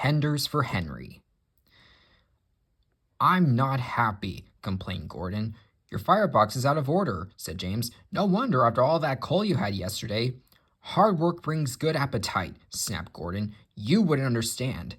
tenders for Henry. I'm not happy, complained Gordon. Your firebox is out of order, said James. No wonder after all that coal you had yesterday. Hard work brings good appetite, snapped Gordon. You wouldn't understand.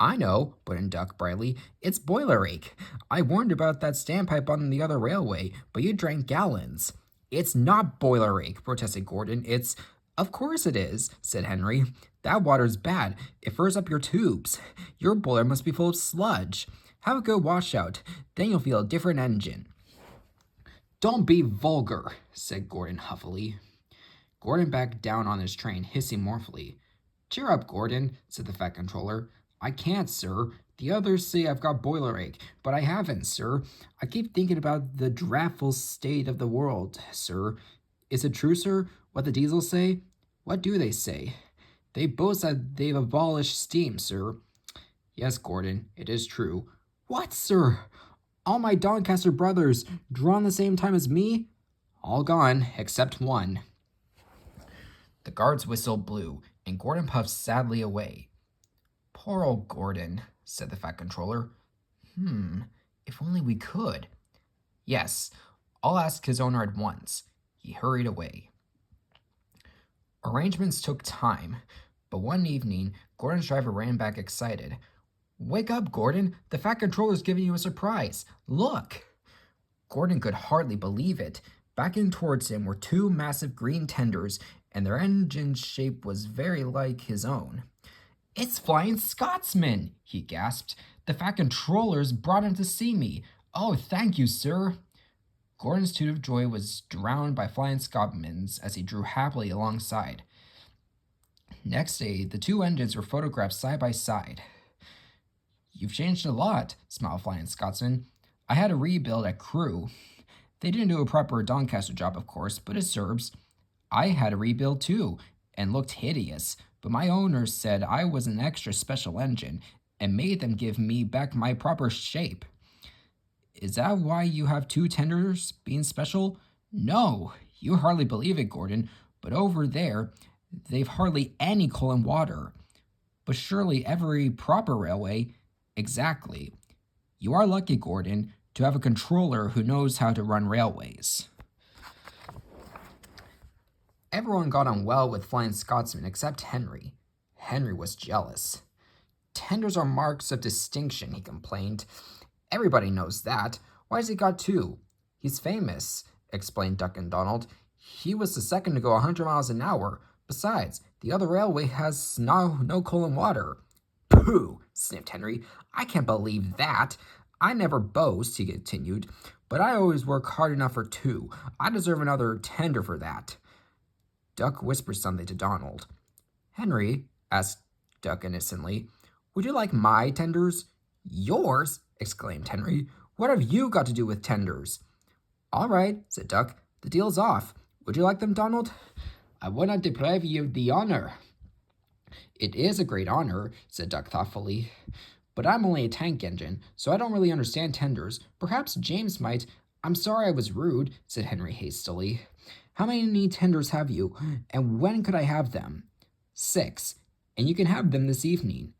I know, put in Duck brightly. It's boiler ache. I warned about that standpipe on the other railway, but you drank gallons. It's not boiler ache, protested Gordon. It's... Of course it is, said Henry. That water's bad. It furs up your tubes. Your boiler must be full of sludge. Have a good washout. Then you'll feel a different engine. Don't be vulgar, said Gordon huffily. Gordon backed down on his train, hissing mournfully. Cheer up, Gordon, said the Fat Controller. I can't, sir. The others say I've got boiler ache, but I haven't, sir. I keep thinking about the dreadful state of the world, sir. Is it true, sir, what the diesels say? What do they say? They boast that they've abolished steam, sir. Yes, Gordon, it is true. What, sir? All my Doncaster brothers drawn the same time as me? All gone, except one. The guard's whistle blew, and Gordon puffed sadly away. Poor old Gordon, said the Fat Controller. If only we could. Yes, I'll ask his owner at once. He hurried away. Arrangements took time, but one evening, Gordon's driver ran back excited. Wake up, Gordon! The Fat Controller's giving you a surprise! Look! Gordon could hardly believe it. Backing towards him were two massive green tenders, and their engine shape was very like his own. It's Flying Scotsman! He gasped. The Fat Controller's brought him to see me. Oh, thank you, sir! Gordon's toot of joy was drowned by Flying Scotsman's as he drew happily alongside. Next day, the two engines were photographed side by side. You've changed a lot, smiled Flying Scotsman. I had to rebuild at Crewe. They didn't do a proper Doncaster job, of course, but it serves. I had to rebuild too, and looked hideous, but my owners said I was an extra special engine, and made them give me back my proper shape. Is that why you have two tenders being special? No, you hardly believe it, Gordon, but over there, they've hardly any coal and water. But surely every proper railway... Exactly. You are lucky, Gordon, to have a controller who knows how to run railways. Everyone got on well with Flying Scotsman except Henry. Henry was jealous. Tenders are marks of distinction, he complained. Everybody knows that. Why has he got two? He's famous, explained Duck and Donald. He was the second to go 100 miles an hour. Besides, the other railway has no coal and water. Pooh, sniffed Henry. I can't believe that. I never boast, he continued, but I always work hard enough for two. I deserve another tender for that. Duck whispered something to Donald. Henry, asked Duck innocently, would you like my tenders? Yours? Exclaimed Henry. What have you got to do with tenders? All right, said Duck. The deal's off. Would you like them, Donald? I would not deprive you of the honor. It is a great honor, said Duck thoughtfully. But I'm only a tank engine, so I don't really understand tenders. Perhaps James might. I'm sorry I was rude, said Henry hastily. How many tenders have you, and when could I have them? 6, and you can have them this evening.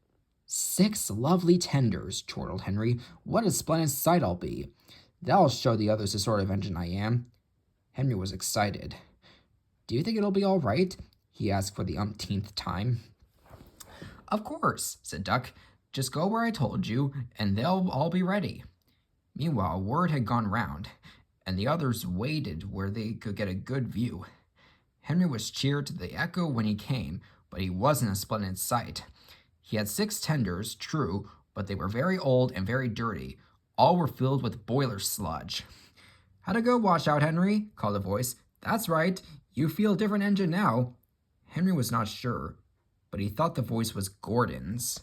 6 lovely tenders, chortled Henry. What a splendid sight I'll be. That'll show the others the sort of engine I am. Henry was excited. Do you think it'll be all right? He asked for the umpteenth time. Of course, said Duck. Just go where I told you, and they'll all be ready. Meanwhile, word had gone round, and the others waited where they could get a good view. Henry was cheered to the echo when he came, but he wasn't a splendid sight. He had 6 tenders, true, but they were very old and very dirty. All were filled with boiler sludge. How'd it go, washout, Henry? Called a voice. That's right. You feel a different engine now. Henry was not sure, but he thought the voice was Gordon's.